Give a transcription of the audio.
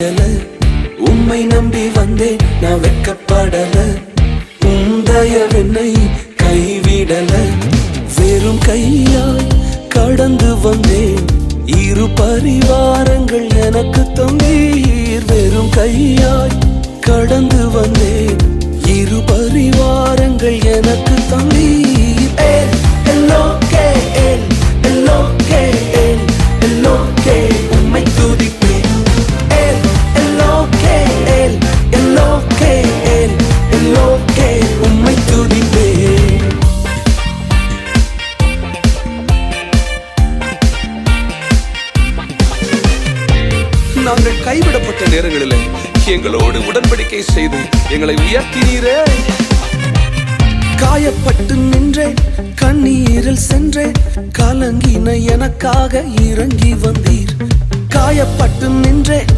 கைவிடல, உம்மை நம்பி வந்தேன் நான் வெட்கப்படல. தயவென்னை கைவிடல, வெறும் கையாய் கடந்து வந்தேன். இரு பரிவாரங்கள் எனக்கு தந்தீர். வெறும் கையாய் கடந்து வந்தேன். இரு பரிவாரங்கள் எனக்கு தந்தீர். எல்லோகே எல்லோகே எல்லோகே உம்மை துதிப்பேன். எல்லோகே எல்லோகே எல்லோகே உம்மை துதிப்பேன். நாங்கள் கைவிடப்பட்ட நேரங்களில் எங்களோடு உடன்படிக்கை செய்து எங்களை உயர்த்தினீரே. காயப்பட்டு நின்றேன், கண்ணீரில் சென்றேன், கலங்கின எனக்காக இறங்கி வந்தீர். காயப்பட்டு நின்றேன்,